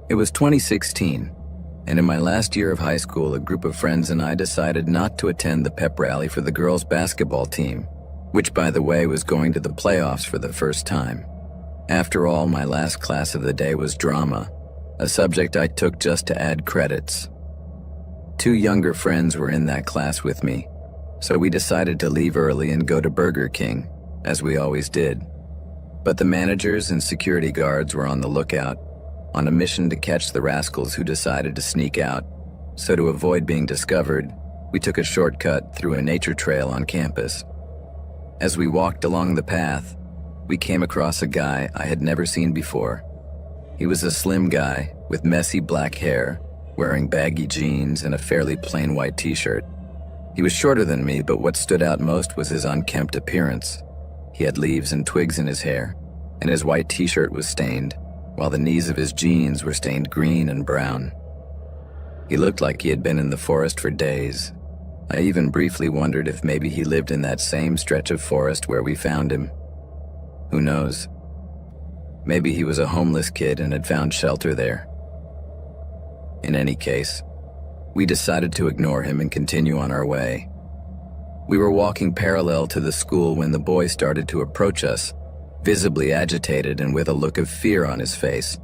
It was 2016, and in my last year of high school, a group of friends and I decided not to attend the pep rally for the girls' basketball team, which, by the way, was going to the playoffs for the first time. After all, my last class of the day was drama, a subject I took just to add credits. 2 younger friends were in that class with me, so we decided to leave early and go to Burger King, as we always did. But the managers and security guards were on the lookout, on a mission to catch the rascals who decided to sneak out. So to avoid being discovered, we took a shortcut through a nature trail on campus. As we walked along the path, we came across a guy I had never seen before. He was a slim guy with messy black hair, wearing baggy jeans and a fairly plain white t-shirt. He was shorter than me, but what stood out most was his unkempt appearance. He had leaves and twigs in his hair, and his white t-shirt was stained, while the knees of his jeans were stained green and brown. He looked like he had been in the forest for days. I even briefly wondered if maybe he lived in that same stretch of forest where we found him. Who knows? Maybe he was a homeless kid and had found shelter there. In any case, we decided to ignore him and continue on our way. We were walking parallel to the school when the boy started to approach us, visibly agitated and with a look of fear on his face.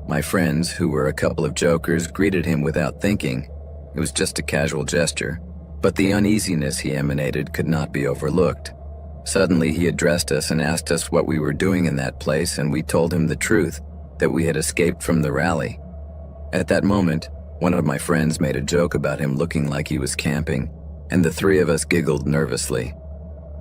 My friends, who were a couple of jokers, greeted him without thinking. It was just a casual gesture, but the uneasiness he emanated could not be overlooked. Suddenly he addressed us and asked us what we were doing in that place, and we told him the truth, that we had escaped from the rally. At that moment, one of my friends made a joke about him looking like he was camping, and the 3 of us giggled nervously.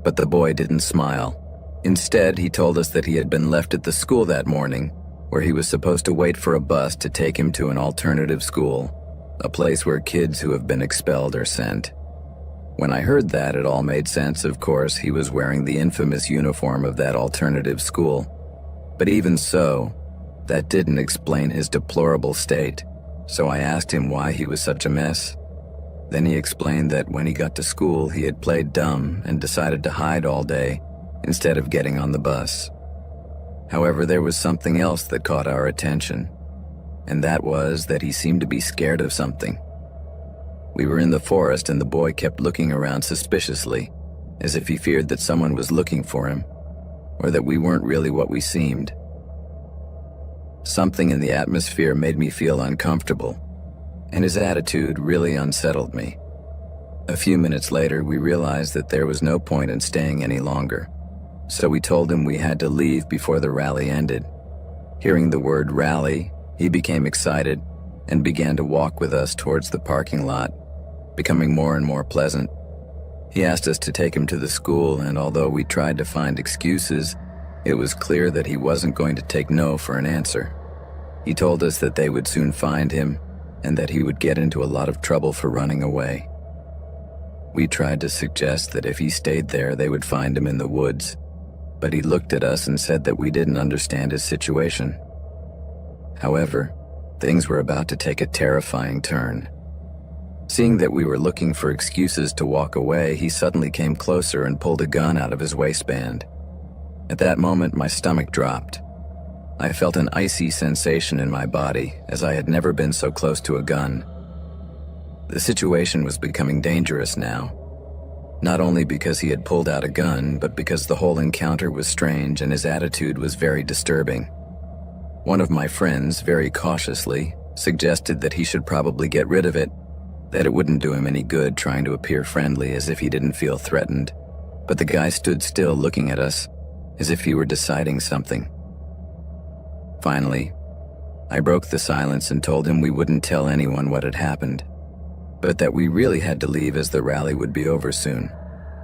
But the boy didn't smile. Instead, he told us that he had been left at the school that morning, where he was supposed to wait for a bus to take him to an alternative school, a place where kids who have been expelled are sent. When I heard that, it all made sense. Of course, he was wearing the infamous uniform of that alternative school. But even so, that didn't explain his deplorable state, so I asked him why he was such a mess. Then he explained that when he got to school, he had played dumb and decided to hide all day, instead of getting on the bus. However, there was something else that caught our attention, and that was that he seemed to be scared of something. We were in the forest and the boy kept looking around suspiciously, as if he feared that someone was looking for him, or that we weren't really what we seemed. Something in the atmosphere made me feel uncomfortable, and his attitude really unsettled me. A few minutes later, we realized that there was no point in staying any longer. So we told him we had to leave before the rally ended. Hearing the word rally, he became excited and began to walk with us towards the parking lot, becoming more and more pleasant. He asked us to take him to the school, and although we tried to find excuses, it was clear that he wasn't going to take no for an answer. He told us that they would soon find him and that he would get into a lot of trouble for running away. We tried to suggest that if he stayed there, they would find him in the woods, but he looked at us and said that we didn't understand his situation. However, things were about to take a terrifying turn. Seeing that we were looking for excuses to walk away, he suddenly came closer and pulled a gun out of his waistband. At that moment, my stomach dropped. I felt an icy sensation in my body, as I had never been so close to a gun. The situation was becoming dangerous now. Not only because he had pulled out a gun, but because the whole encounter was strange and his attitude was very disturbing. One of my friends, very cautiously, suggested that he should probably get rid of it, that it wouldn't do him any good trying to appear friendly as if he didn't feel threatened. But the guy stood still looking at us, as if he were deciding something. Finally, I broke the silence and told him we wouldn't tell anyone what had happened, but that we really had to leave as the rally would be over soon.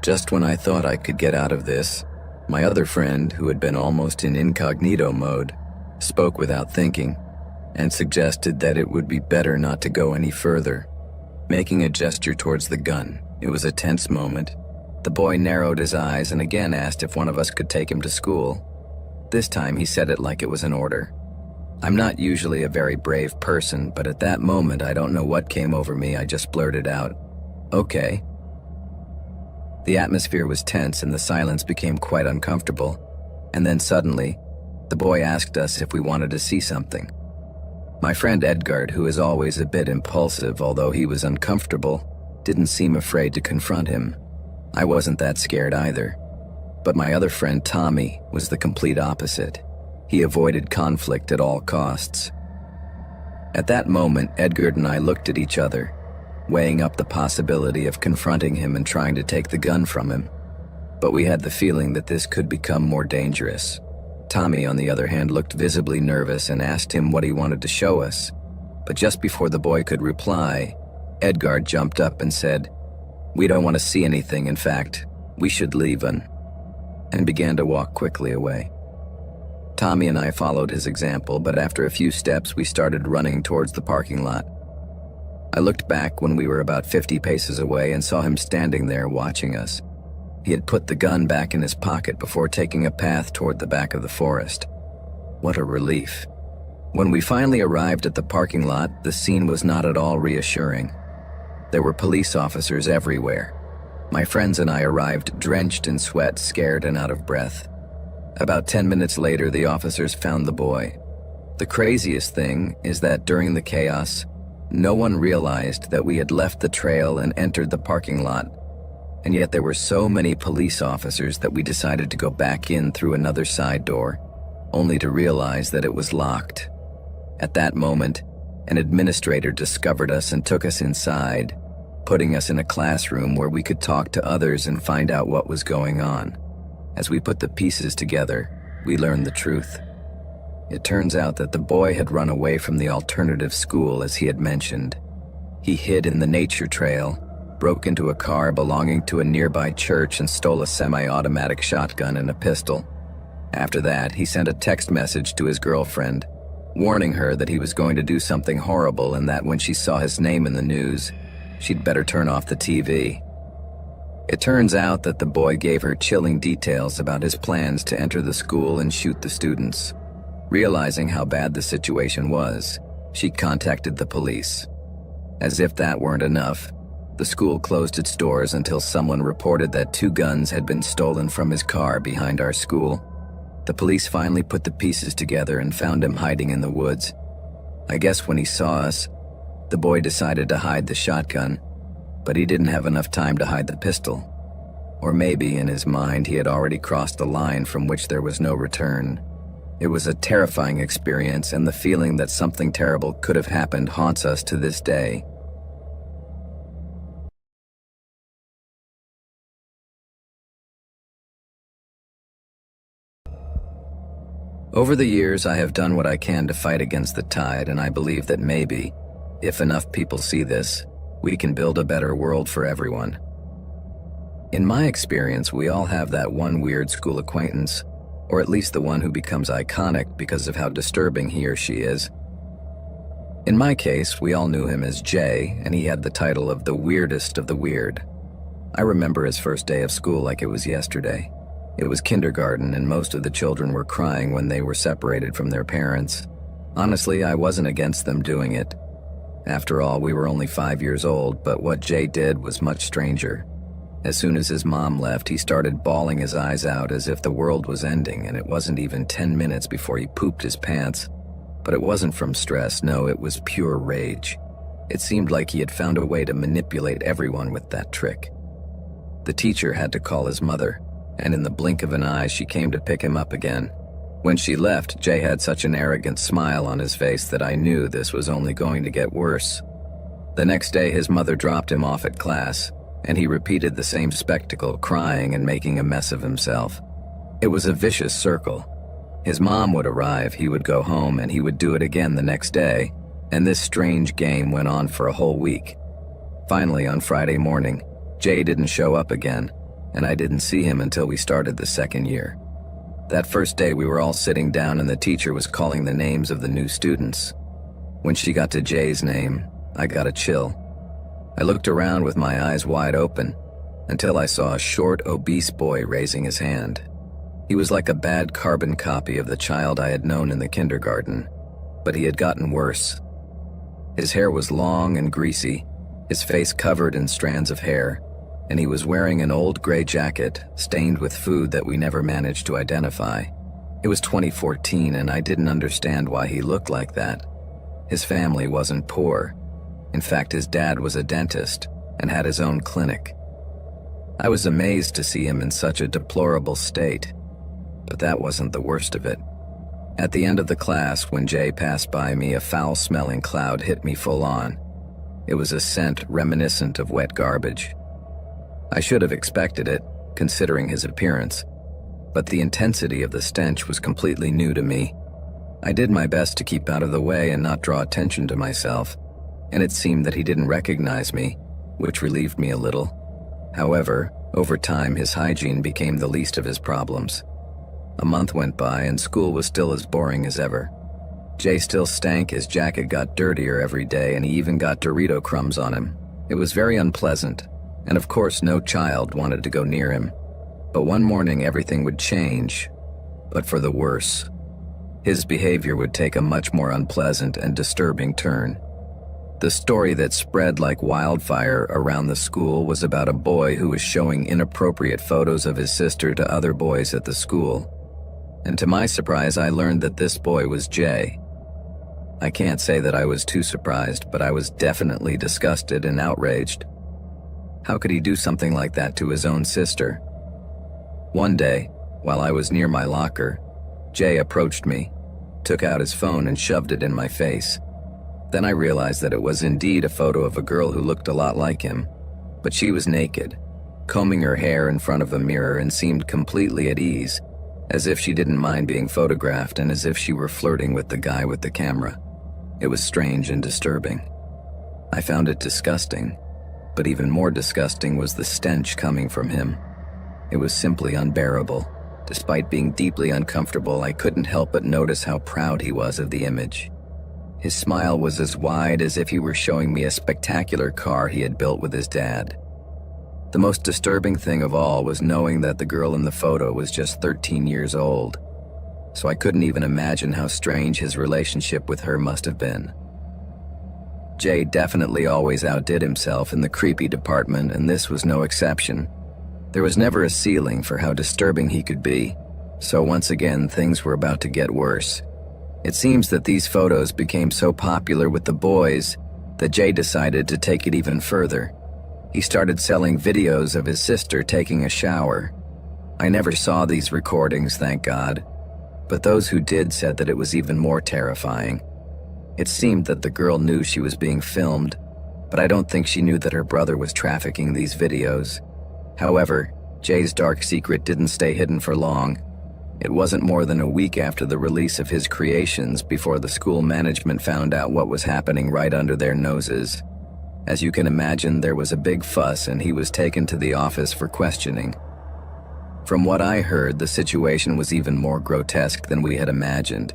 Just when I thought I could get out of this, my other friend, who had been almost in incognito mode, spoke without thinking and suggested that it would be better not to go any further, making a gesture towards the gun. It was a tense moment. The boy narrowed his eyes and again asked if one of us could take him to school. This time he said it like it was an order. I'm not usually a very brave person, but at that moment I don't know what came over me. I just blurted out, "Okay." The atmosphere was tense and the silence became quite uncomfortable. And then suddenly, the boy asked us if we wanted to see something. My friend Edgard, who is always a bit impulsive although he was uncomfortable, didn't seem afraid to confront him. I wasn't that scared either. But my other friend Tommy was the complete opposite. He avoided conflict at all costs. At that moment, Edgard and I looked at each other, weighing up the possibility of confronting him and trying to take the gun from him. But we had the feeling that this could become more dangerous. Tommy, on the other hand, looked visibly nervous and asked him what he wanted to show us. But just before the boy could reply, Edgard jumped up and said, "We don't want to see anything, in fact, we should leave," and began to walk quickly away. Tommy and I followed his example, but after a few steps we started running towards the parking lot. I looked back when we were about 50 paces away and saw him standing there watching us. He had put the gun back in his pocket before taking a path toward the back of the forest. What a relief. When we finally arrived at the parking lot, the scene was not at all reassuring. There were police officers everywhere. My friends and I arrived drenched in sweat, scared and out of breath. About 10 minutes later, the officers found the boy. The craziest thing is that during the chaos, no one realized that we had left the trail and entered the parking lot. And yet there were so many police officers that we decided to go back in through another side door, only to realize that it was locked. At that moment, an administrator discovered us and took us inside, putting us in a classroom where we could talk to others and find out what was going on. As we put the pieces together, we learned the truth. It turns out that the boy had run away from the alternative school as he had mentioned. He hid in the nature trail, broke into a car belonging to a nearby church and stole a semi-automatic shotgun and a pistol. After that, he sent a text message to his girlfriend, warning her that he was going to do something horrible and that when she saw his name in the news, she'd better turn off the TV. It turns out that the boy gave her chilling details about his plans to enter the school and shoot the students. Realizing how bad the situation was, she contacted the police. As if that weren't enough, the school closed its doors until someone reported that 2 guns had been stolen from his car behind our school. The police finally put the pieces together and found him hiding in the woods. I guess when he saw us, the boy decided to hide the shotgun, but he didn't have enough time to hide the pistol. Or maybe, in his mind, he had already crossed a line from which there was no return. It was a terrifying experience, and the feeling that something terrible could have happened haunts us to this day. Over the years, I have done what I can to fight against the tide, and I believe that maybe, if enough people see this, we can build a better world for everyone. In my experience, we all have that one weird school acquaintance, or at least the one who becomes iconic because of how disturbing he or she is. In my case, we all knew him as Jay, and he had the title of the weirdest of the weird. I remember his first day of school like it was yesterday. It was kindergarten, and most of the children were crying when they were separated from their parents. Honestly, I wasn't against them doing it. After all, we were only 5 years old, but what Jay did was much stranger. As soon as his mom left, he started bawling his eyes out as if the world was ending, and it wasn't even 10 minutes before he pooped his pants. But it wasn't from stress, no, it was pure rage. It seemed like he had found a way to manipulate everyone with that trick. The teacher had to call his mother, and in the blink of an eye, she came to pick him up again. When she left, Jay had such an arrogant smile on his face that I knew this was only going to get worse. The next day, his mother dropped him off at class, and he repeated the same spectacle, crying and making a mess of himself. It was a vicious circle. His mom would arrive, he would go home, and he would do it again the next day, and this strange game went on for a whole week. Finally, on Friday morning, Jay didn't show up again, and I didn't see him until we started the second year. That first day, we were all sitting down and the teacher was calling the names of the new students. When she got to Jay's name, I got a chill. I looked around with my eyes wide open until I saw a short, obese boy raising his hand. He was like a bad carbon copy of the child I had known in the kindergarten, but he had gotten worse. His hair was long and greasy, his face covered in strands of hair, and he was wearing an old gray jacket stained with food that we never managed to identify. It was 2014, and I didn't understand why he looked like that. His family wasn't poor. In fact, his dad was a dentist and had his own clinic. I was amazed to see him in such a deplorable state, but that wasn't the worst of it. At the end of the class, when Jay passed by me, a foul-smelling cloud hit me full on. It was a scent reminiscent of wet garbage. I should have expected it, considering his appearance, but the intensity of the stench was completely new to me. I did my best to keep out of the way and not draw attention to myself, and it seemed that he didn't recognize me, which relieved me a little. However, over time his hygiene became the least of his problems. A month went by and school was still as boring as ever. Jay still stank, his jacket got dirtier every day, and he even got Dorito crumbs on him. It was very unpleasant, and of course no child wanted to go near him. But one morning everything would change, but for the worse. His behavior would take a much more unpleasant and disturbing turn. The story that spread like wildfire around the school was about a boy who was showing inappropriate photos of his sister to other boys at the school. And to my surprise, I learned that this boy was Jay. I can't say that I was too surprised, but I was definitely disgusted and outraged. How could he do something like that to his own sister? One day, while I was near my locker, Jay approached me, took out his phone and shoved it in my face. Then I realized that it was indeed a photo of a girl who looked a lot like him, but she was naked, combing her hair in front of a mirror, and seemed completely at ease, as if she didn't mind being photographed and as if she were flirting with the guy with the camera. It was strange and disturbing. I found it disgusting, but even more disgusting was the stench coming from him. It was simply unbearable. Despite being deeply uncomfortable, I couldn't help but notice how proud he was of the image. His smile was as wide as if he were showing me a spectacular car he had built with his dad. The most disturbing thing of all was knowing that the girl in the photo was just 13 years old, so I couldn't even imagine how strange his relationship with her must have been. Jay definitely always outdid himself in the creepy department, and this was no exception. There was never a ceiling for how disturbing he could be, so once again things were about to get worse. It seems that these photos became so popular with the boys that Jay decided to take it even further. He started selling videos of his sister taking a shower. I never saw these recordings, thank God, but those who did said that it was even more terrifying. It seemed that the girl knew she was being filmed, but I don't think she knew that her brother was trafficking these videos. However, Jay's dark secret didn't stay hidden for long. It wasn't more than a week after the release of his creations before the school management found out what was happening right under their noses. As you can imagine, there was a big fuss and he was taken to the office for questioning. From what I heard, the situation was even more grotesque than we had imagined.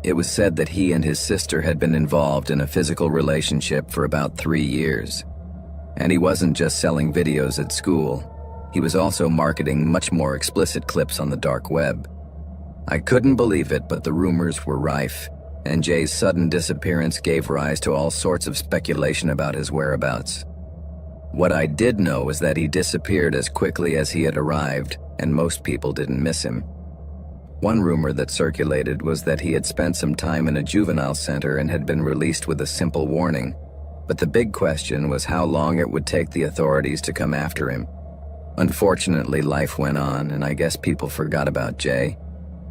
It was said that he and his sister had been involved in a physical relationship for about 3 years. And he wasn't just selling videos at school. He was also marketing much more explicit clips on the dark web. I couldn't believe it, but the rumors were rife, and Jay's sudden disappearance gave rise to all sorts of speculation about his whereabouts. What I did know was that he disappeared as quickly as he had arrived, and most people didn't miss him. One rumor that circulated was that he had spent some time in a juvenile center and had been released with a simple warning, but the big question was how long it would take the authorities to come after him. Unfortunately, life went on, and I guess people forgot about Jay.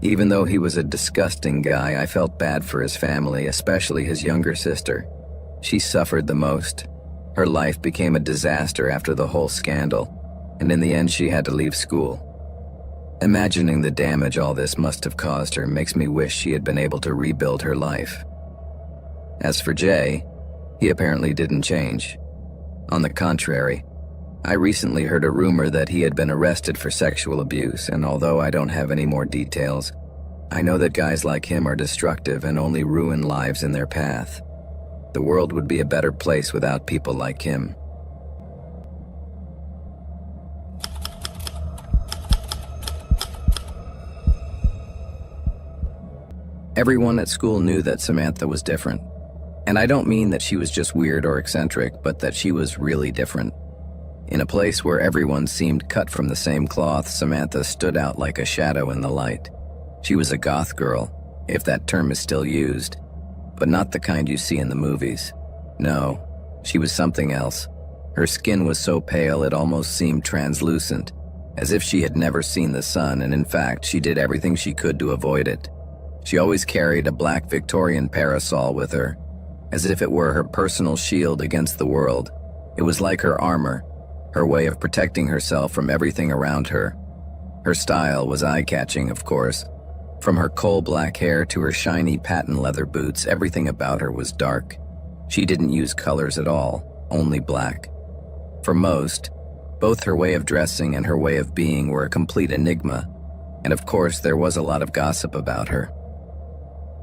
Even though he was a disgusting guy, I felt bad for his family, especially his younger sister. She suffered the most. Her life became a disaster after the whole scandal, and in the end she had to leave school. Imagining the damage all this must have caused her makes me wish she had been able to rebuild her life. As for Jay, he apparently didn't change. On the contrary, I recently heard a rumor that he had been arrested for sexual abuse, and although I don't have any more details, I know that guys like him are destructive and only ruin lives in their path. The world would be a better place without people like him. Everyone at school knew that Samantha was different. And I don't mean that she was just weird or eccentric, but that she was really different. In a place where everyone seemed cut from the same cloth, Samantha stood out like a shadow in the light. She was a goth girl, if that term is still used. but not the kind you see in the movies. No, she was something else. Her skin was so pale it almost seemed translucent, as if she had never seen the sun, and in fact, she did everything she could to avoid it. She always carried a black Victorian parasol with her, as if it were her personal shield against the world. It was like her armor, her way of protecting herself from everything around her. Her style was eye-catching, of course. From her coal-black hair to her shiny patent leather boots, everything about her was dark. She didn't use colors at all, only black. For most, both her way of dressing and her way of being were a complete enigma, and of course there was a lot of gossip about her.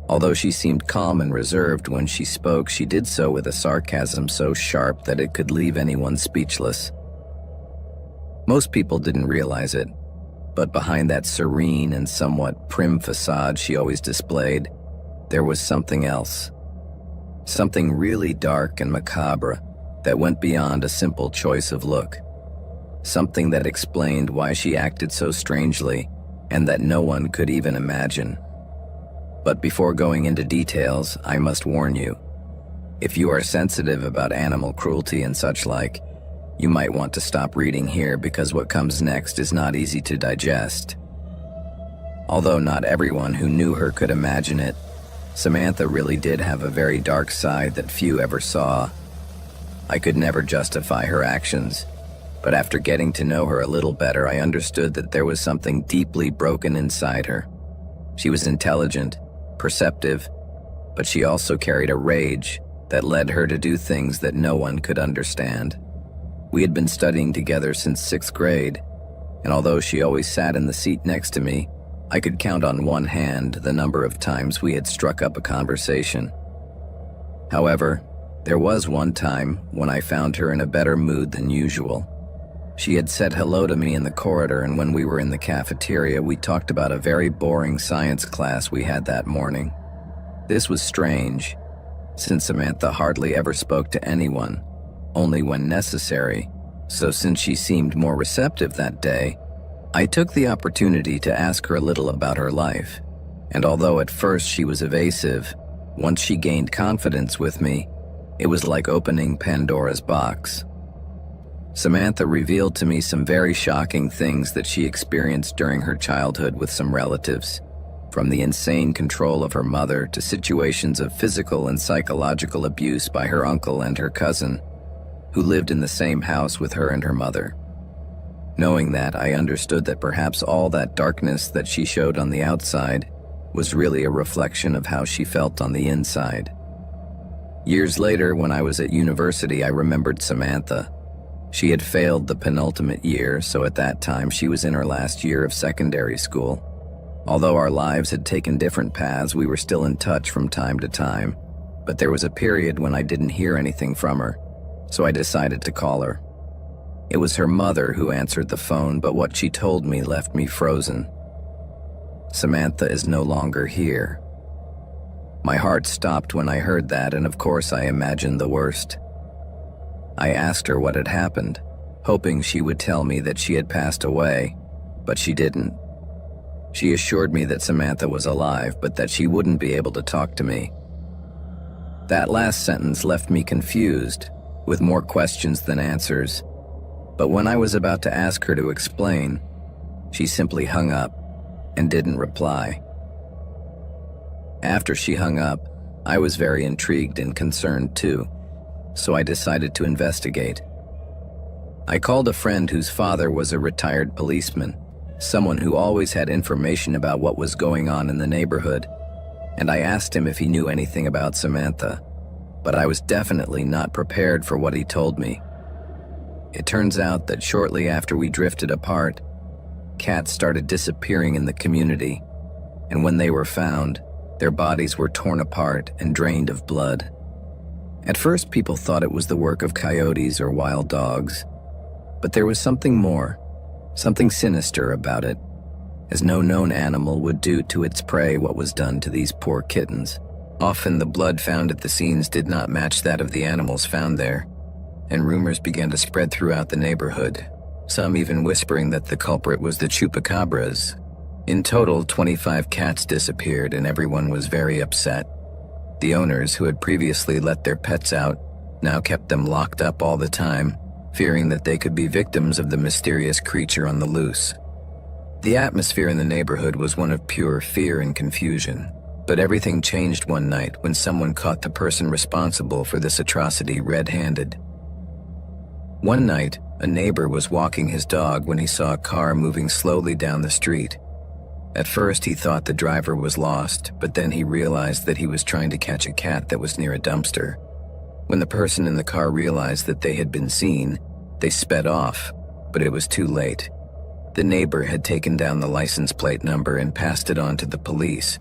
Although she seemed calm and reserved when she spoke, she did so with a sarcasm so sharp that it could leave anyone speechless. Most people didn't realize it, but behind that serene and somewhat prim facade she always displayed, there was something else. Something really dark and macabre that went beyond a simple choice of look. Something that explained why she acted so strangely and that no one could even imagine. But before going into details, I must warn you. If you are sensitive about animal cruelty and such like, you might want to stop reading here because what comes next is not easy to digest. Although not everyone who knew her could imagine it, Samantha really did have a very dark side that few ever saw. I could never justify her actions, but after getting to know her a little better, I understood that there was something deeply broken inside her. She was intelligent, perceptive, but she also carried a rage that led her to do things that no one could understand. We had been studying together since 6th grade, and although she always sat in the seat next to me, I could count on one hand the number of times we had struck up a conversation. However, there was one time when I found her in a better mood than usual. She had said hello to me in the corridor, and when we were in the cafeteria, we talked about a very boring science class we had that morning. This was strange, since Samantha hardly ever spoke to anyone, only when necessary, so since she seemed more receptive that day, I took the opportunity to ask her a little about her life, and although at first she was evasive, once she gained confidence with me, it was like opening Pandora's box. Samantha revealed to me some very shocking things that she experienced during her childhood with some relatives, from the insane control of her mother to situations of physical and psychological abuse by her uncle and her cousin, who lived in the same house with her and her mother. Knowing that, I understood that perhaps all that darkness that she showed on the outside was really a reflection of how she felt on the inside. Years later, when I was at university, I remembered Samantha. She had failed the penultimate year, so at that time she was in her last year of secondary school. Although our lives had taken different paths, we were still in touch from time to time, but there was a period when I didn't hear anything from her, so I decided to call her. It was her mother who answered the phone, but what she told me left me frozen. Samantha is no longer here. My heart stopped when I heard that, and of course I imagined the worst. I asked her what had happened, hoping she would tell me that she had passed away, but she didn't. She assured me that Samantha was alive, but that she wouldn't be able to talk to me. That last sentence left me confused, with more questions than answers. But when I was about to ask her to explain, she simply hung up and didn't reply. After she hung up, I was very intrigued and concerned too, so I decided to investigate. I called a friend whose father was a retired policeman, someone who always had information about what was going on in the neighborhood, and I asked him if he knew anything about Samantha, but I was definitely not prepared for what he told me. It turns out that shortly after we drifted apart, cats started disappearing in the community, and when they were found, their bodies were torn apart and drained of blood. At first, people thought it was the work of coyotes or wild dogs, but there was something more, something sinister about it, as no known animal would do to its prey what was done to these poor kittens. Often the blood found at the scenes did not match that of the animals found there, and rumors began to spread throughout the neighborhood, some even whispering that the culprit was the chupacabras. In total, 25 cats disappeared, and everyone was very upset. The owners, who had previously let their pets out, now kept them locked up all the time, fearing that they could be victims of the mysterious creature on the loose. The atmosphere in the neighborhood was one of pure fear and confusion, but everything changed one night when someone caught the person responsible for this atrocity red-handed. One night, a neighbor was walking his dog when he saw a car moving slowly down the street. At first, he thought the driver was lost, but then he realized that he was trying to catch a cat that was near a dumpster. When the person in the car realized that they had been seen, they sped off, but it was too late. The neighbor had taken down the license plate number and passed it on to the police.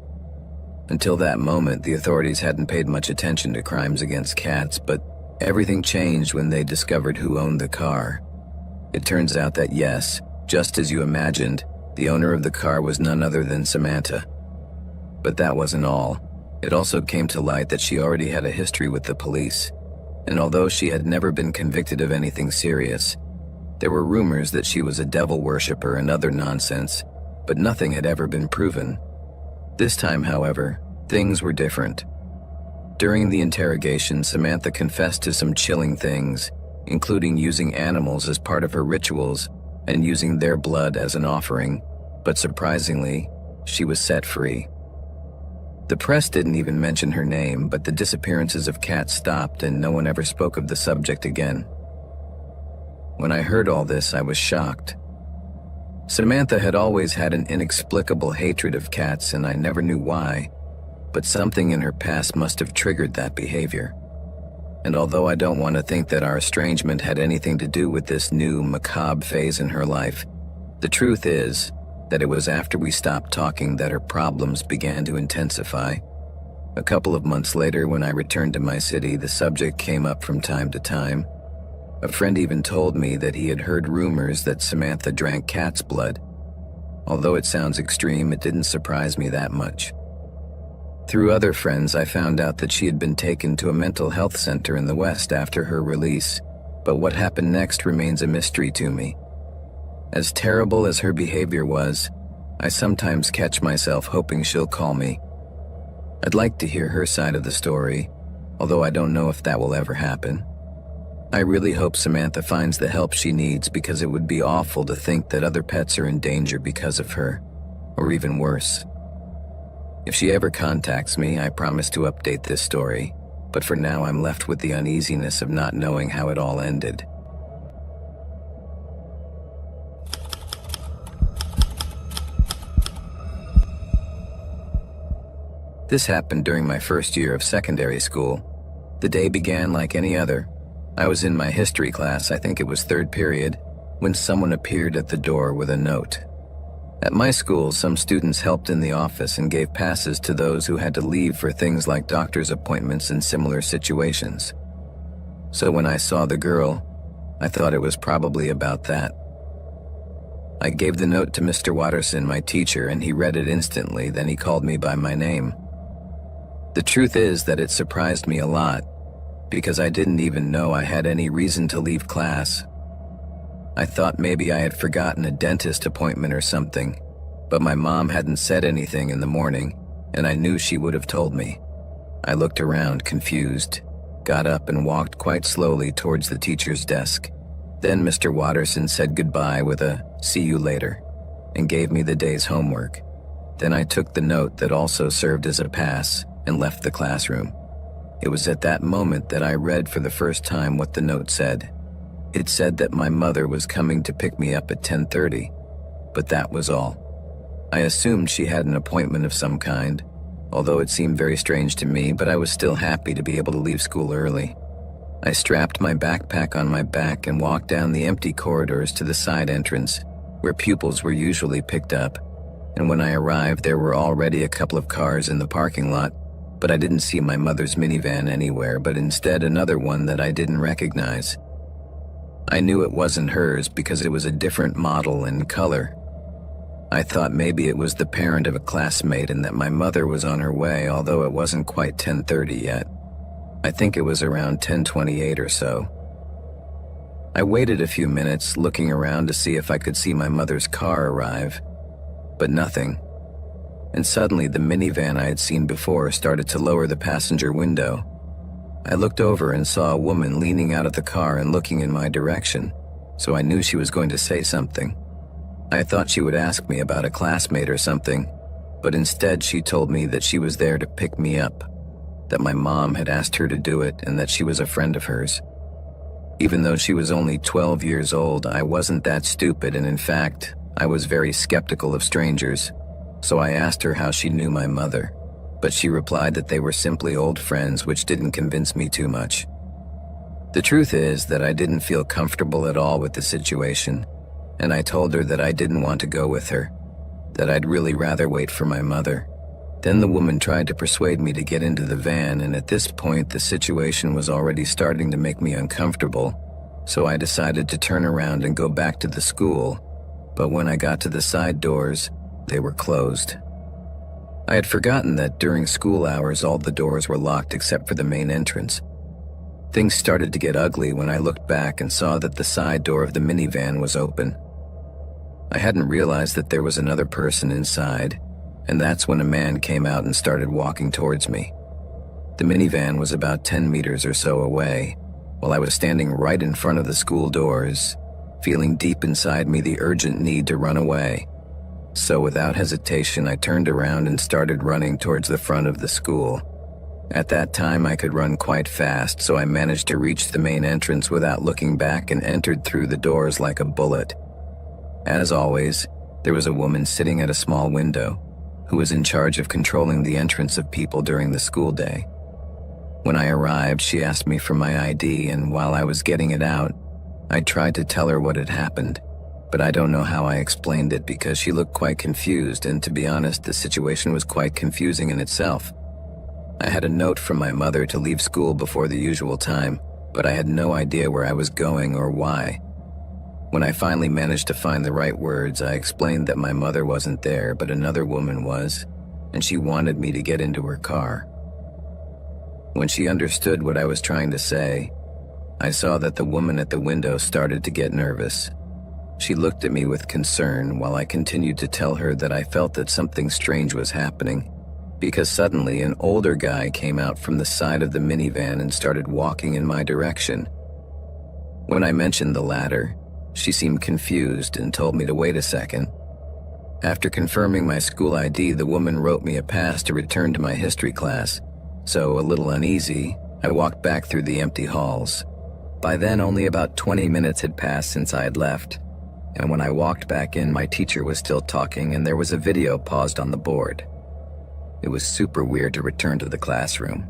Until that moment, the authorities hadn't paid much attention to crimes against cats, but everything changed when they discovered who owned the car. It turns out that yes, just as you imagined, the owner of the car was none other than Samantha. But that wasn't all. It also came to light that she already had a history with the police, and although she had never been convicted of anything serious, there were rumors that she was a devil worshiper and other nonsense, but nothing had ever been proven. This time, however, things were different. During the interrogation, Samantha confessed to some chilling things, including using animals as part of her rituals and using their blood as an offering, but surprisingly, she was set free. The press didn't even mention her name, but the disappearances of cats stopped and no one ever spoke of the subject again. When I heard all this, I was shocked. Samantha had always had an inexplicable hatred of cats, and I never knew why, but something in her past must have triggered that behavior. And although I don't want to think that our estrangement had anything to do with this new macabre phase in her life, the truth is that it was after we stopped talking that her problems began to intensify. A couple of months later, when I returned to my city, the subject came up from time to time. A friend even told me that he had heard rumors that Samantha drank cat's blood. Although it sounds extreme, it didn't surprise me that much. Through other friends, I found out that she had been taken to a mental health center in the West after her release, but what happened next remains a mystery to me. As terrible as her behavior was, I sometimes catch myself hoping she'll call me. I'd like to hear her side of the story, although I don't know if that will ever happen. I really hope Samantha finds the help she needs, because it would be awful to think that other pets are in danger because of her, or even worse. If she ever contacts me, I promise to update this story, but for now I'm left with the uneasiness of not knowing how it all ended. This happened during my first year of secondary school. The day began like any other. I was in my history class, I think it was third period, when someone appeared at the door with a note. At my school, some students helped in the office and gave passes to those who had to leave for things like doctor's appointments and similar situations. So when I saw the girl, I thought it was probably about that. I gave the note to Mr. Watterson, my teacher, and he read it instantly, then he called me by my name. The truth is that it surprised me a lot, because I didn't even know I had any reason to leave class. I thought maybe I had forgotten a dentist appointment or something, but my mom hadn't said anything in the morning, and I knew she would have told me. I looked around, confused, got up and walked quite slowly towards the teacher's desk. Then Mr. Watterson said goodbye with a "see you later," and gave me the day's homework. Then I took the note that also served as a pass and left the classroom. It was at that moment that I read for the first time what the note said. It said that my mother was coming to pick me up at 10:30, but that was all. I assumed she had an appointment of some kind, although it seemed very strange to me, but I was still happy to be able to leave school early. I strapped my backpack on my back and walked down the empty corridors to the side entrance, where pupils were usually picked up, and when I arrived there were already a couple of cars in the parking lot, but I didn't see my mother's minivan anywhere, but instead another one that I didn't recognize. I knew it wasn't hers because it was a different model and color. I thought maybe it was the parent of a classmate and that my mother was on her way, although it wasn't quite 10:30 yet. I think it was around 10:28 or so. I waited a few minutes, looking around to see if I could see my mother's car arrive, but nothing. and suddenly the minivan I had seen before started to lower the passenger window. I looked over and saw a woman leaning out of the car and looking in my direction, so I knew she was going to say something. I thought she would ask me about a classmate or something, but instead she told me that she was there to pick me up, that my mom had asked her to do it, and that she was a friend of hers. Even though she was only 12 years old, I wasn't that stupid, and in fact, I was very skeptical of strangers, so I asked her how she knew my mother, but she replied that they were simply old friends, which didn't convince me too much. The truth is that I didn't feel comfortable at all with the situation, and I told her that I didn't want to go with her, that I'd really rather wait for my mother. Then the woman tried to persuade me to get into the van, and at this point the situation was already starting to make me uncomfortable, so I decided to turn around and go back to the school, but when I got to the side doors, they were closed. I had forgotten that during school hours all the doors were locked except for the main entrance. Things started to get ugly when I looked back and saw that the side door of the minivan was open. I hadn't realized that there was another person inside, and that's when a man came out and started walking towards me. The minivan was about 10 meters or so away, while I was standing right in front of the school doors, feeling deep inside me the urgent need to run away. So without hesitation, I turned around and started running towards the front of the school. At that time, I could run quite fast, so I managed to reach the main entrance without looking back and entered through the doors like a bullet. As always, there was a woman sitting at a small window who was in charge of controlling the entrance of people during the school day. When I arrived, she asked me for my ID, and while I was getting it out, I tried to tell her what had happened, but I don't know how I explained it because she looked quite confused, and to be honest, the situation was quite confusing in itself. I had a note from my mother to leave school before the usual time, but I had no idea where I was going or why. When I finally managed to find the right words, I explained that my mother wasn't there, but another woman was, and she wanted me to get into her car. When she understood what I was trying to say, I saw that the woman at the window started to get nervous. She looked at me with concern while I continued to tell her that I felt that something strange was happening, because suddenly an older guy came out from the side of the minivan and started walking in my direction. When I mentioned the latter, she seemed confused and told me to wait a second. After confirming my school ID, the woman wrote me a pass to return to my history class, so a little uneasy, I walked back through the empty halls. By then, only about 20 minutes had passed since I had left, and when I walked back in, my teacher was still talking and there was a video paused on the board. It was super weird to return to the classroom.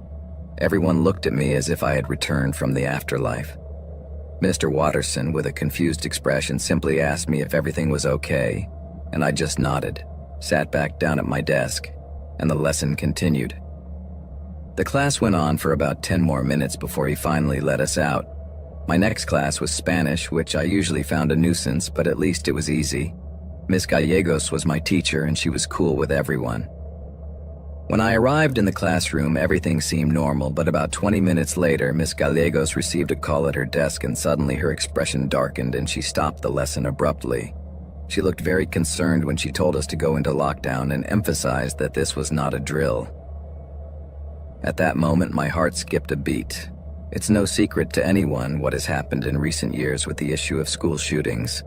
Everyone looked at me as if I had returned from the afterlife. Mr. Watterson, with a confused expression, simply asked me if everything was okay, and I just nodded, sat back down at my desk, and the lesson continued. The class went on for about 10 more minutes before he finally let us out. My next class was Spanish, which I usually found a nuisance, but at least it was easy. Miss Gallegos was my teacher, and she was cool with everyone. When I arrived in the classroom, everything seemed normal, but about 20 minutes later, Miss Gallegos received a call at her desk, and suddenly her expression darkened and she stopped the lesson abruptly. She looked very concerned when she told us to go into lockdown and emphasized that this was not a drill. At that moment, my heart skipped a beat. It's no secret to anyone what has happened in recent years with the issue of school shootings,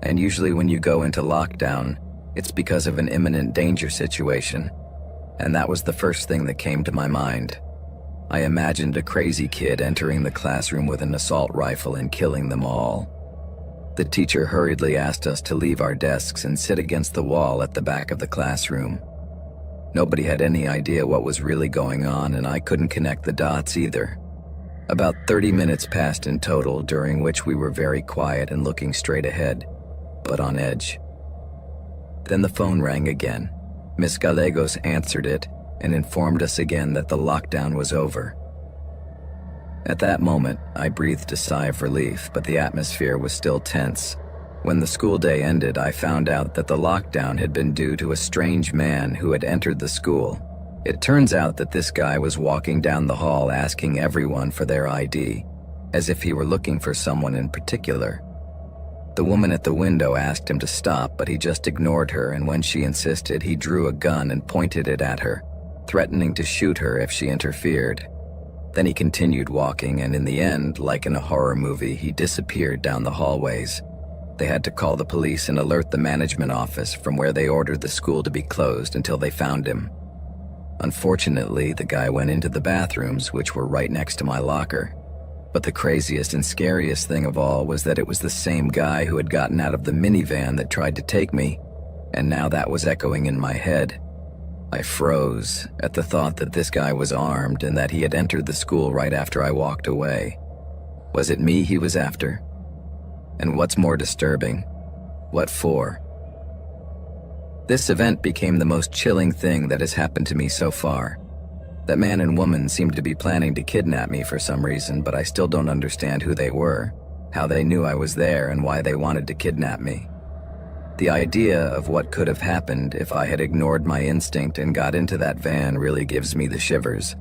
and usually when you go into lockdown, it's because of an imminent danger situation. And that was the first thing that came to my mind. I imagined a crazy kid entering the classroom with an assault rifle and killing them all. The teacher hurriedly asked us to leave our desks and sit against the wall at the back of the classroom. Nobody had any idea what was really going on, and I couldn't connect the dots either. About 30 minutes passed in total, during which we were very quiet and looking straight ahead, but on edge. Then the phone rang again. Miss Gallegos answered it and informed us again that the lockdown was over. At that moment, I breathed a sigh of relief, but the atmosphere was still tense. When the school day ended, I found out that the lockdown had been due to a strange man who had entered the school. It turns out that this guy was walking down the hall asking everyone for their ID, as if he were looking for someone in particular. The woman at the window asked him to stop, but he just ignored her, and when she insisted, he drew a gun and pointed it at her, threatening to shoot her if she interfered. Then he continued walking, and in the end, like in a horror movie, he disappeared down the hallways. They had to call the police and alert the management office, from where they ordered the school to be closed until they found him. Unfortunately, the guy went into the bathrooms, which were right next to my locker. But the craziest and scariest thing of all was that it was the same guy who had gotten out of the minivan that tried to take me, and now that was echoing in my head. I froze at the thought that this guy was armed and that he had entered the school right after I walked away. Was it me he was after? And what's more disturbing, what for? This event became the most chilling thing that has happened to me so far. That man and woman seemed to be planning to kidnap me for some reason, but I still don't understand who they were, how they knew I was there, and why they wanted to kidnap me. The idea of what could have happened if I had ignored my instinct and got into that van really gives me the shivers.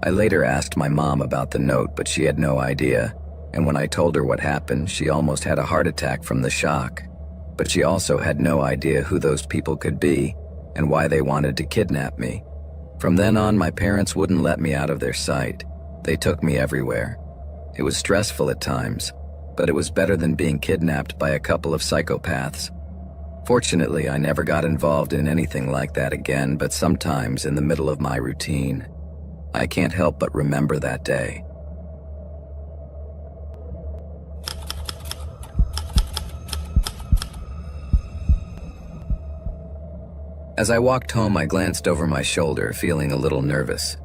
I later asked my mom about the note, but she had no idea, and when I told her what happened, she almost had a heart attack from the shock. But she also had no idea who those people could be and why they wanted to kidnap me. From then on, my parents wouldn't let me out of their sight. They took me everywhere. It was stressful at times, but it was better than being kidnapped by a couple of psychopaths. Fortunately, I never got involved in anything like that again, but sometimes in the middle of my routine, I can't help but remember that day. As I walked home, I glanced over my shoulder, feeling a little nervous.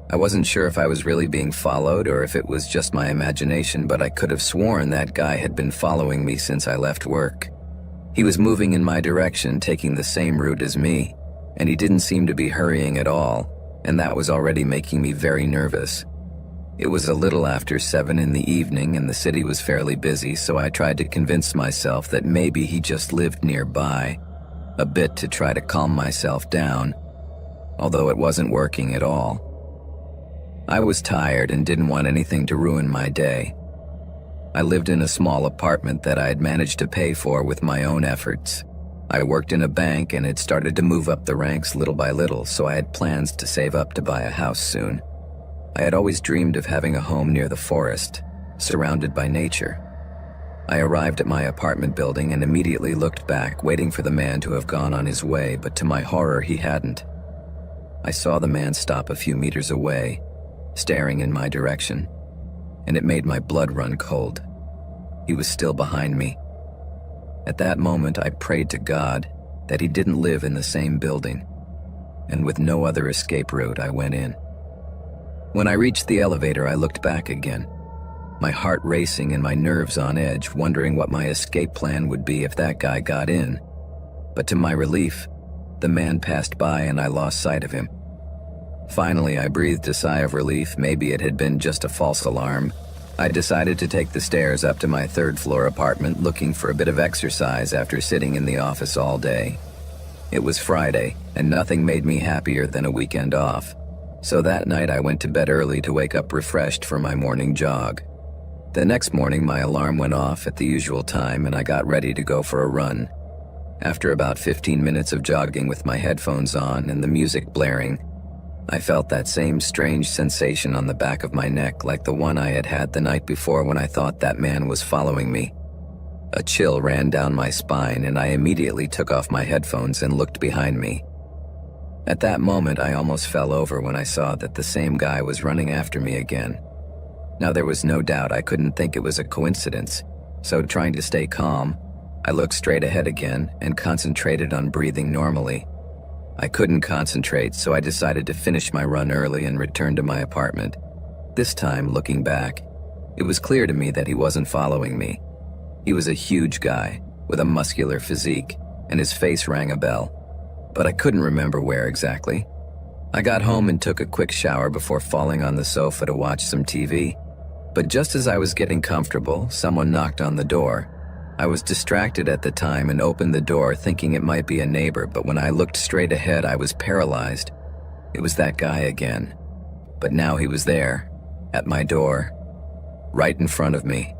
I wasn't sure if I was really being followed or if it was just my imagination, but I could have sworn that guy had been following me since I left work. He was moving in my direction, taking the same route as me, and he didn't seem to be hurrying at all, and that was already making me very nervous. It was a little after 7 in the evening and the city was fairly busy, so I tried to convince myself that maybe he just lived nearby, a bit to try to calm myself down, although it wasn't working at all. I was tired and didn't want anything to ruin my day. I lived in a small apartment that I had managed to pay for with my own efforts. I worked in a bank and had started to move up the ranks little by little, so I had plans to save up to buy a house soon. I had always dreamed of having a home near the forest, surrounded by nature. I arrived at my apartment building and immediately looked back, waiting for the man to have gone on his way, but to my horror, he hadn't. I saw the man stop a few meters away, staring in my direction, and it made my blood run cold. He was still behind me. At that moment, I prayed to God that he didn't live in the same building, and with no other escape route, I went in. When I reached the elevator, I looked back again, my heart racing and my nerves on edge, wondering what my escape plan would be if that guy got in. But to my relief, the man passed by and I lost sight of him. Finally, I breathed a sigh of relief. Maybe it had been just a false alarm. I decided to take the stairs up to my third-floor apartment, looking for a bit of exercise after sitting in the office all day. It was Friday, and nothing made me happier than a weekend off. So that night I went to bed early to wake up refreshed for my morning jog. The next morning, my alarm went off at the usual time and I got ready to go for a run. After about 15 minutes of jogging with my headphones on and the music blaring, I felt that same strange sensation on the back of my neck, like the one I had had the night before when I thought that man was following me. A chill ran down my spine and I immediately took off my headphones and looked behind me. At that moment, I almost fell over when I saw that the same guy was running after me again. Now, there was no doubt I couldn't think it was a coincidence, so trying to stay calm, I looked straight ahead again and concentrated on breathing normally. I couldn't concentrate, so I decided to finish my run early and return to my apartment. This time, looking back, it was clear to me that he wasn't following me. He was a huge guy with a muscular physique, and his face rang a bell, but I couldn't remember where exactly. I got home and took a quick shower before falling on the sofa to watch some TV. But just as I was getting comfortable, someone knocked on the door. I was distracted at the time and opened the door thinking it might be a neighbor, but when I looked straight ahead, I was paralyzed. It was that guy again. But now he was there, at my door, right in front of me.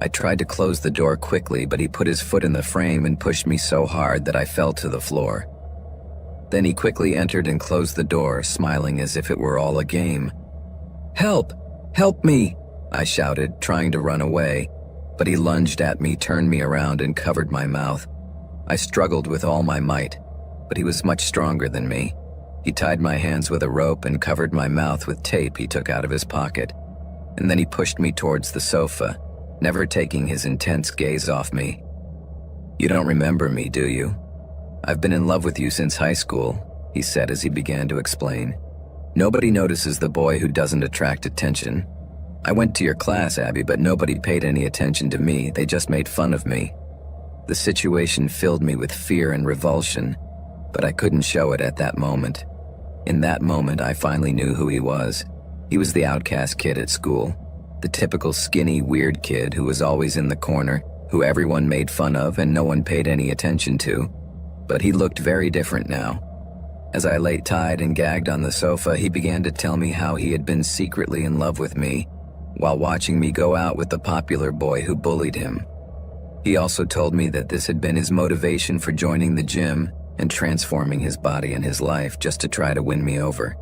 I tried to close the door quickly, but he put his foot in the frame and pushed me so hard that I fell to the floor. Then he quickly entered and closed the door, smiling as if it were all a game. "Help! Help me!" I shouted, trying to run away, but he lunged at me, turned me around, and covered my mouth. I struggled with all my might, but he was much stronger than me. He tied my hands with a rope and covered my mouth with tape he took out of his pocket, and then he pushed me towards the sofa, never taking his intense gaze off me. "You don't remember me, do you? I've been in love with you since high school," he said as he began to explain. "Nobody notices the boy who doesn't attract attention. I went to your class, Abby, but nobody paid any attention to me. They just made fun of me." The situation filled me with fear and revulsion, but I couldn't show it at that moment. In that moment, I finally knew who he was. He was the outcast kid at school, the typical skinny, weird kid who was always in the corner, who everyone made fun of and no one paid any attention to. But he looked very different now. As I lay tied and gagged on the sofa, he began to tell me how he had been secretly in love with me, while watching me go out with the popular boy who bullied him. He also told me that this had been his motivation for joining the gym and transforming his body and his life just to try to win me over.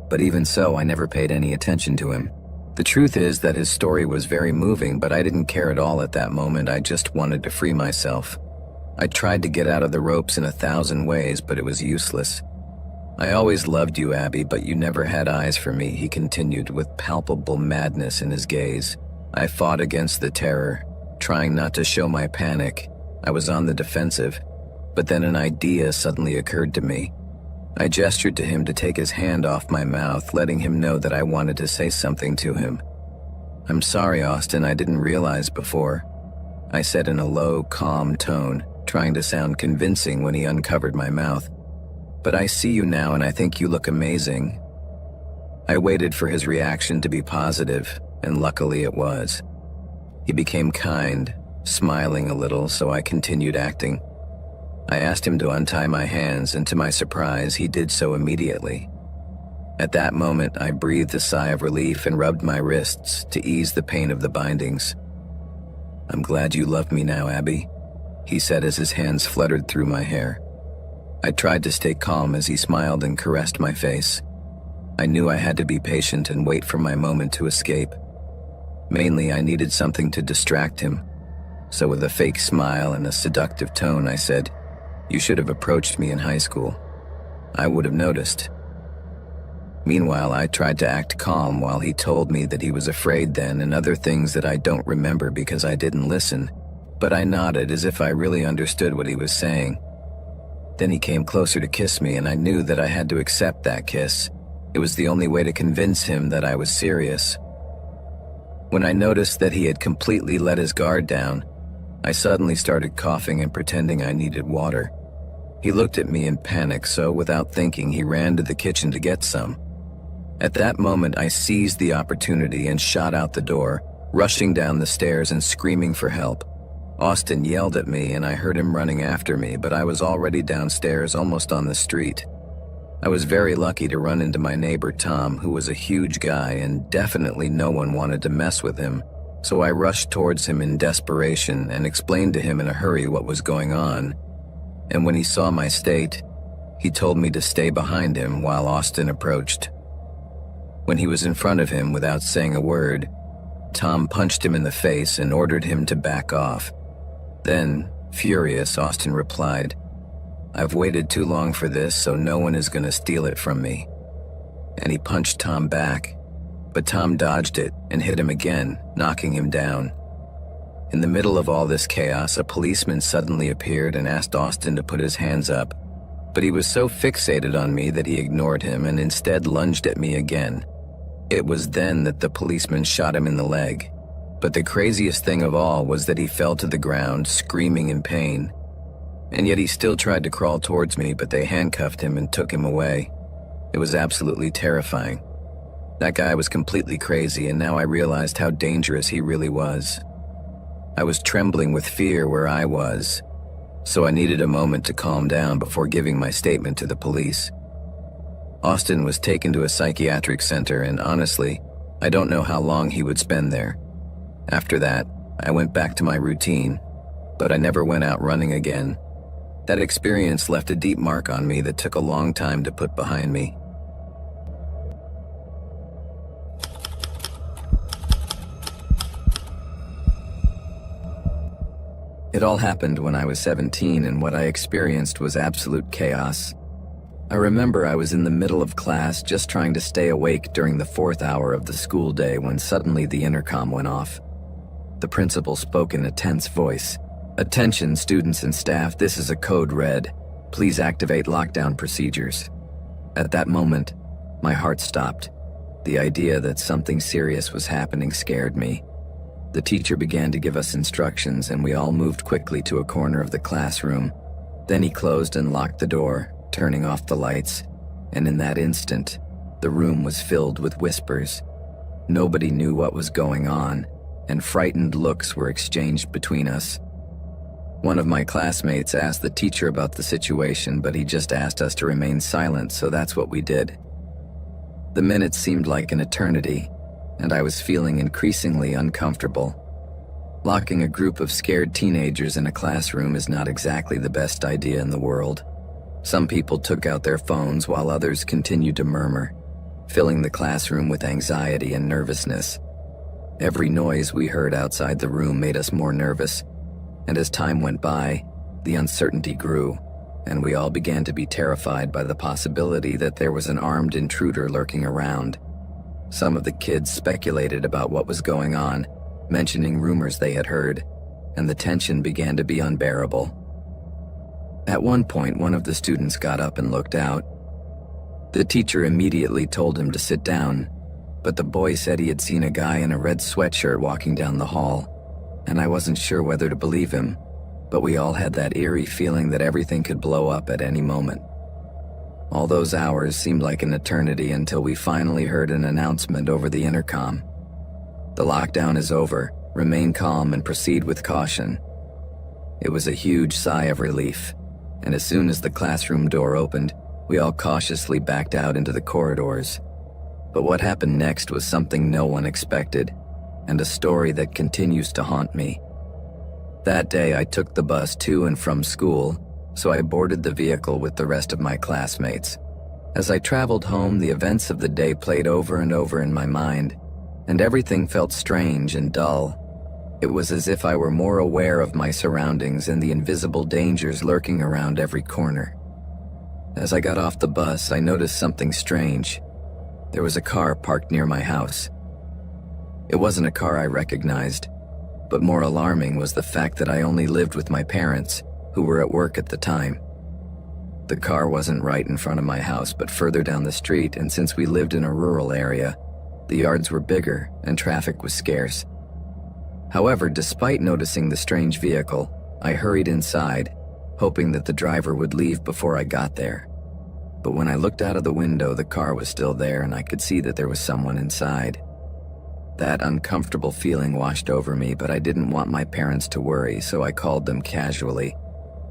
But even so, I never paid any attention to him. The truth is that his story was very moving, but I didn't care at all at that moment. I just wanted to free myself. I tried to get out of the ropes in 1,000 ways, but it was useless. "I always loved you, Abby, but you never had eyes for me," he continued with palpable madness in his gaze. I fought against the terror, trying not to show my panic. I was on the defensive, but then an idea suddenly occurred to me. I gestured to him to take his hand off my mouth, letting him know that I wanted to say something to him. "I'm sorry, Austin, I didn't realize before," I said in a low, calm tone, trying to sound convincing when he uncovered my mouth. "But I see you now and I think you look amazing." I waited for his reaction to be positive, and luckily it was. He became kind, smiling a little, so I continued acting. I asked him to untie my hands, and to my surprise, he did so immediately. At that moment, I breathed a sigh of relief and rubbed my wrists to ease the pain of the bindings. "I'm glad you love me now, Abby," he said as his hands fluttered through my hair. I tried to stay calm as he smiled and caressed my face. I knew I had to be patient and wait for my moment to escape. Mainly, I needed something to distract him. So with a fake smile and a seductive tone, I said, "You should have approached me in high school. I would have noticed." Meanwhile, I tried to act calm while he told me that he was afraid then and other things that I don't remember because I didn't listen, but I nodded as if I really understood what he was saying. Then he came closer to kiss me, and I knew that I had to accept that kiss. It was the only way to convince him that I was serious. When I noticed that he had completely let his guard down, I suddenly started coughing and pretending I needed water. He looked at me in panic, so without thinking, he ran to the kitchen to get some. At that moment, I seized the opportunity and shot out the door, rushing down the stairs and screaming for help. Austin yelled at me, and I heard him running after me, but I was already downstairs, almost on the street. I was very lucky to run into my neighbor Tom, who was a huge guy, and definitely no one wanted to mess with him. So I rushed towards him in desperation and explained to him in a hurry what was going on. And when he saw my state, he told me to stay behind him while Austin approached. When he was in front of him without saying a word, Tom punched him in the face and ordered him to back off. Then, furious, Austin replied, "I've waited too long for this, so no one is going to steal it from me." And he punched Tom back, but Tom dodged it and hit him again, knocking him down. In the middle of all this chaos, a policeman suddenly appeared and asked Austin to put his hands up, but he was so fixated on me that he ignored him and instead lunged at me again. It was then that the policeman shot him in the leg. But the craziest thing of all was that he fell to the ground, screaming in pain. And yet he still tried to crawl towards me, but they handcuffed him and took him away. It was absolutely terrifying. That guy was completely crazy, and now I realized how dangerous he really was. I was trembling with fear where I was, so I needed a moment to calm down before giving my statement to the police. Austin was taken to a psychiatric center, and honestly, I don't know how long he would spend there. After that, I went back to my routine, but I never went out running again. That experience left a deep mark on me that took a long time to put behind me. It all happened when I was 17, and what I experienced was absolute chaos. I remember I was in the middle of class just trying to stay awake during the 4th hour of the school day when suddenly the intercom went off. The principal spoke in a tense voice. "Attention, students and staff, this is a code red. Please activate lockdown procedures." At that moment, my heart stopped. The idea that something serious was happening scared me. The teacher began to give us instructions, and we all moved quickly to a corner of the classroom. Then he closed and locked the door, turning off the lights, and in that instant, the room was filled with whispers. Nobody knew what was going on, and frightened looks were exchanged between us. One of my classmates asked the teacher about the situation, but he just asked us to remain silent, so that's what we did. The minutes seemed like an eternity, and I was feeling increasingly uncomfortable. Locking a group of scared teenagers in a classroom is not exactly the best idea in the world. Some people took out their phones while others continued to murmur, filling the classroom with anxiety and nervousness. Every noise we heard outside the room made us more nervous, and as time went by, the uncertainty grew, and we all began to be terrified by the possibility that there was an armed intruder lurking around. Some of the kids speculated about what was going on, mentioning rumors they had heard, and the tension began to be unbearable. At one point, one of the students got up and looked out. The teacher immediately told him to sit down, but the boy said he had seen a guy in a red sweatshirt walking down the hall, and I wasn't sure whether to believe him, but we all had that eerie feeling that everything could blow up at any moment. All those hours seemed like an eternity until we finally heard an announcement over the intercom. "The lockdown is over. Remain calm and proceed with caution." It was a huge sigh of relief, and as soon as the classroom door opened, we all cautiously backed out into the corridors. But what happened next was something no one expected, and a story that continues to haunt me. That day I took the bus to and from school, so I boarded the vehicle with the rest of my classmates. As I traveled home, the events of the day played over and over in my mind, and everything felt strange and dull. It was as if I were more aware of my surroundings and the invisible dangers lurking around every corner. As I got off the bus, I noticed something strange. There was a car parked near my house. It wasn't a car I recognized, but more alarming was the fact that I only lived with my parents, who were at work at the time. The car wasn't right in front of my house, but further down the street, and since we lived in a rural area, the yards were bigger and traffic was scarce. However, despite noticing the strange vehicle, I hurried inside, hoping that the driver would leave before I got there. But when I looked out of the window, the car was still there and I could see that there was someone inside. That uncomfortable feeling washed over me, but I didn't want my parents to worry, so I called them casually,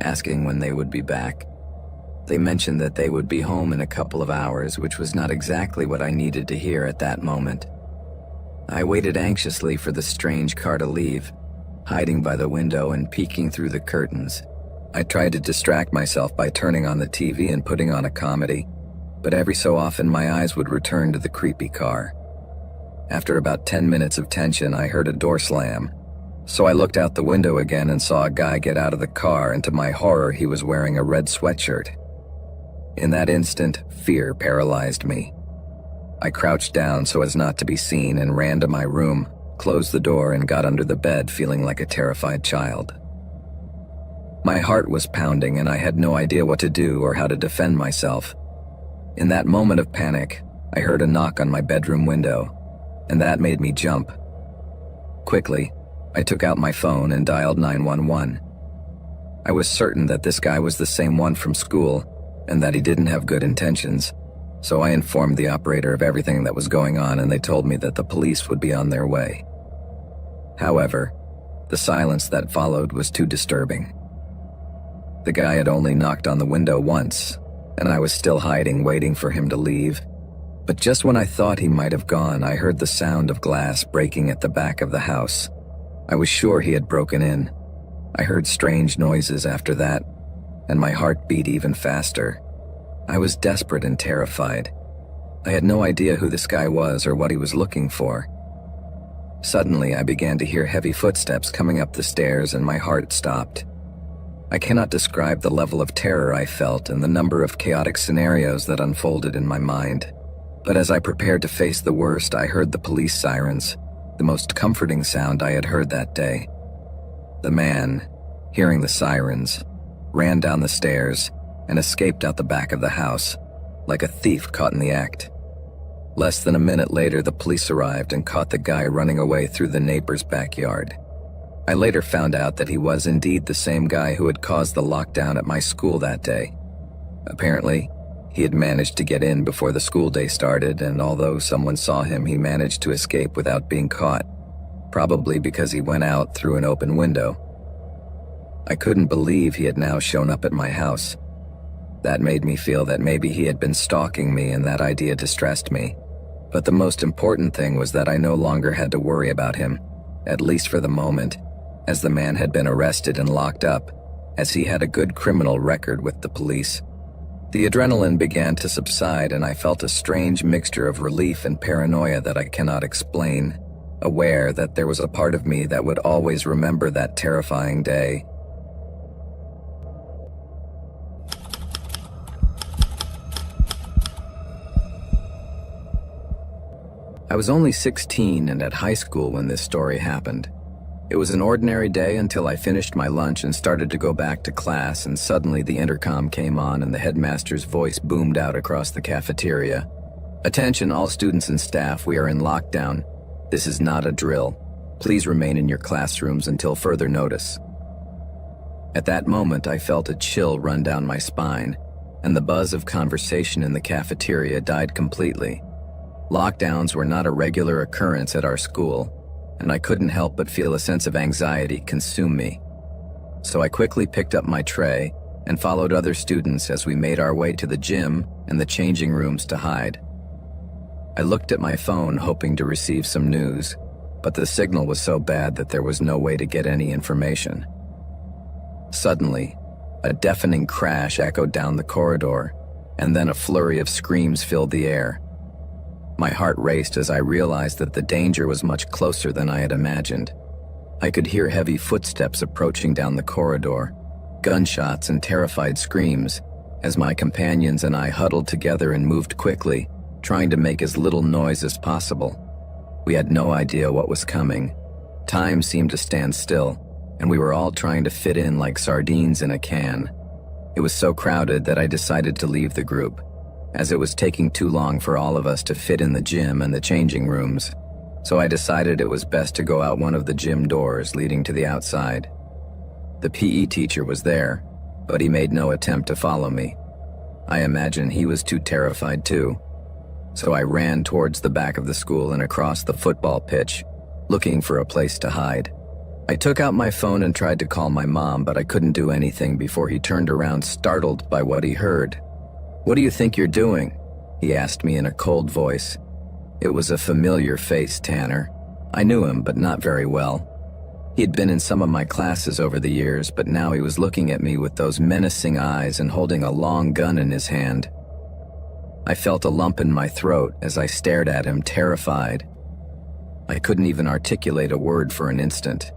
asking when they would be back. They mentioned that they would be home in a couple of hours, which was not exactly what I needed to hear at that moment. I waited anxiously for the strange car to leave, hiding by the window and peeking through the curtains. I tried to distract myself by turning on the TV and putting on a comedy, but every so often my eyes would return to the creepy car. After about 10 minutes of tension, I heard a door slam. So I looked out the window again and saw a guy get out of the car, and to my horror, he was wearing a red sweatshirt. In that instant, fear paralyzed me. I crouched down so as not to be seen and ran to my room, closed the door, and got under the bed feeling like a terrified child. My heart was pounding and I had no idea what to do or how to defend myself. In that moment of panic, I heard a knock on my bedroom window, and that made me jump. Quickly, I took out my phone and dialed 911. I was certain that this guy was the same one from school and that he didn't have good intentions, so I informed the operator of everything that was going on and they told me that the police would be on their way. However, the silence that followed was too disturbing. The guy had only knocked on the window once, and I was still hiding, waiting for him to leave. But just when I thought he might have gone, I heard the sound of glass breaking at the back of the house. I was sure he had broken in. I heard strange noises after that, and my heart beat even faster. I was desperate and terrified. I had no idea who this guy was or what he was looking for. Suddenly, I began to hear heavy footsteps coming up the stairs and my heart stopped. I cannot describe the level of terror I felt and the number of chaotic scenarios that unfolded in my mind. But as I prepared to face the worst, I heard the police sirens, the most comforting sound I had heard that day. The man, hearing the sirens, ran down the stairs and escaped out the back of the house, like a thief caught in the act. Less than a minute later, the police arrived and caught the guy running away through the neighbor's backyard. I later found out that he was indeed the same guy who had caused the lockdown at my school that day. Apparently, he had managed to get in before the school day started, and although someone saw him, he managed to escape without being caught, probably because he went out through an open window. I couldn't believe he had now shown up at my house. That made me feel that maybe he had been stalking me, and that idea distressed me. But the most important thing was that I no longer had to worry about him, at least for the moment, as the man had been arrested and locked up, as he had a good criminal record with the police. The adrenaline began to subside, and I felt a strange mixture of relief and paranoia that I cannot explain, aware that there was a part of me that would always remember that terrifying day. I was only 16 and at high school when this story happened. It was an ordinary day until I finished my lunch and started to go back to class, and suddenly the intercom came on and the headmaster's voice boomed out across the cafeteria. "Attention all students and staff, we are in lockdown. This is not a drill. Please remain in your classrooms until further notice." At that moment, I felt a chill run down my spine, and the buzz of conversation in the cafeteria died completely. Lockdowns were not a regular occurrence at our school, and I couldn't help but feel a sense of anxiety consume me. So I quickly picked up my tray and followed other students as we made our way to the gym and the changing rooms to hide. I looked at my phone hoping to receive some news, but the signal was so bad that there was no way to get any information. Suddenly, a deafening crash echoed down the corridor, and then a flurry of screams filled the air. My heart raced as I realized that the danger was much closer than I had imagined. I could hear heavy footsteps approaching down the corridor, gunshots and terrified screams, as my companions and I huddled together and moved quickly, trying to make as little noise as possible. We had no idea what was coming. Time seemed to stand still, and we were all trying to fit in like sardines in a can. It was so crowded that I decided to leave the group, as it was taking too long for all of us to fit in the gym and the changing rooms. So I decided it was best to go out one of the gym doors leading to the outside. The PE teacher was there, but he made no attempt to follow me. I imagine he was too terrified too. So I ran towards the back of the school and across the football pitch, looking for a place to hide. I took out my phone and tried to call my mom, but I couldn't do anything before he turned around, startled by what he heard. "What do you think you're doing?" he asked me in a cold voice. It was a familiar face, Tanner. I knew him, but not very well. He had been in some of my classes over the years, but now he was looking at me with those menacing eyes and holding a long gun in his hand. I felt a lump in my throat as I stared at him, terrified. I couldn't even articulate a word for an instant.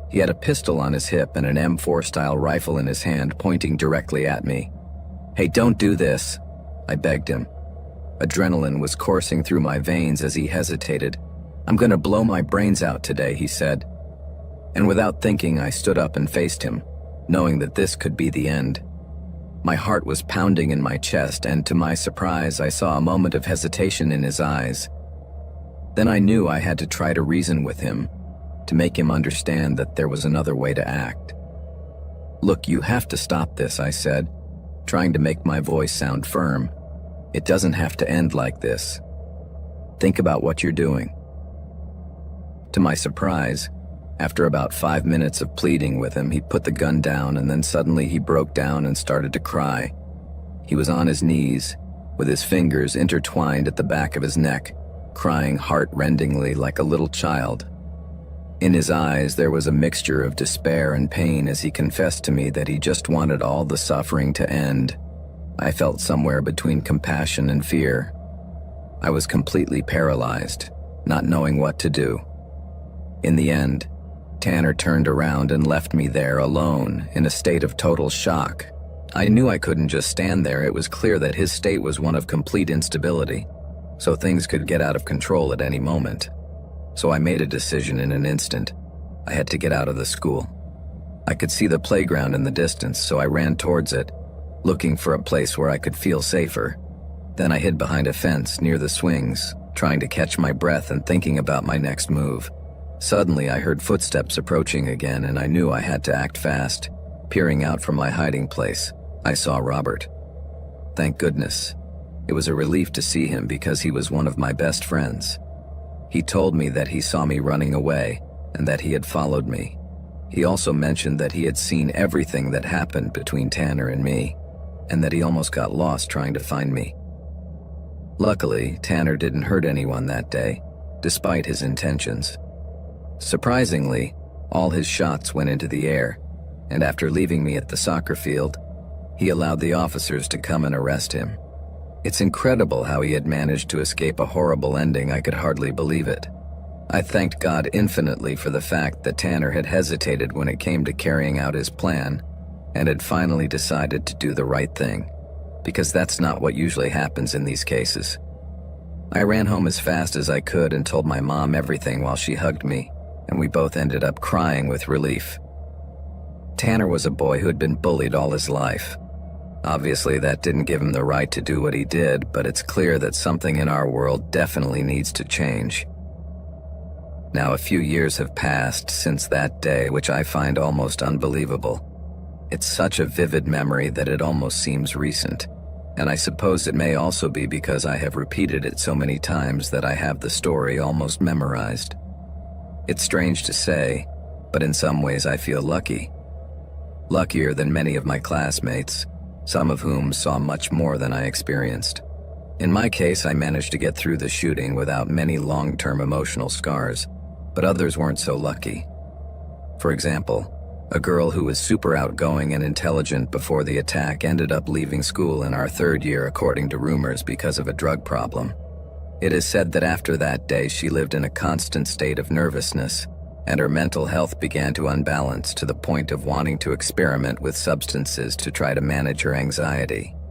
He had a pistol on his hip and an M4-style rifle in his hand, pointing directly at me. "Hey, don't do this," I begged him. Adrenaline was coursing through my veins as he hesitated. "I'm gonna blow my brains out today," he said. And without thinking, I stood up and faced him, knowing that this could be the end. My heart was pounding in my chest, and to my surprise, I saw a moment of hesitation in his eyes. Then I knew I had to try to reason with him, to make him understand that there was another way to act. "Look, you have to stop this," I said, trying to make my voice sound firm. "It doesn't have to end like this. Think about what you're doing." To my surprise, after about 5 minutes of pleading with him, he put the gun down, and then suddenly he broke down and started to cry. He was on his knees, with his fingers intertwined at the back of his neck, crying heart-rendingly like a little child. In his eyes, there was a mixture of despair and pain as he confessed to me that he just wanted all the suffering to end. I felt somewhere between compassion and fear. I was completely paralyzed, not knowing what to do. In the end, Tanner turned around and left me there alone, in a state of total shock. I knew I couldn't just stand there. It was clear that his state was one of complete instability, so things could get out of control at any moment. So I made a decision in an instant. I had to get out of the school. I could see the playground in the distance, so I ran towards it, looking for a place where I could feel safer. Then I hid behind a fence near the swings, trying to catch my breath and thinking about my next move. Suddenly, I heard footsteps approaching again, and I knew I had to act fast. Peering out from my hiding place, I saw Robert. Thank goodness. It was a relief to see him because he was one of my best friends. He told me that he saw me running away and that he had followed me. He also mentioned that he had seen everything that happened between Tanner and me, and that he almost got lost trying to find me. Luckily, Tanner didn't hurt anyone that day, despite his intentions. Surprisingly, all his shots went into the air, and after leaving me at the soccer field, he allowed the officers to come and arrest him. It's incredible how he had managed to escape a horrible ending. I could hardly believe it. I thanked God infinitely for the fact that Tanner had hesitated when it came to carrying out his plan, and had finally decided to do the right thing, because that's not what usually happens in these cases. I ran home as fast as I could and told my mom everything while she hugged me, and we both ended up crying with relief. Tanner was a boy who had been bullied all his life. Obviously, that didn't give him the right to do what he did, but it's clear that something in our world definitely needs to change. Now, a few years have passed since that day, which I find almost unbelievable. It's such a vivid memory that it almost seems recent, and I suppose it may also be because I have repeated it so many times that I have the story almost memorized. It's strange to say, but in some ways I feel lucky. Luckier than many of my classmates, some of whom saw much more than I experienced. In my case, I managed to get through the shooting without many long-term emotional scars, but others weren't so lucky. For example, a girl who was super outgoing and intelligent before the attack ended up leaving school in our third year according to rumors because of a drug problem. It is said that after that day she lived in a constant state of nervousness, and her mental health began to unbalance to the point of wanting to experiment with substances to try to manage her anxiety.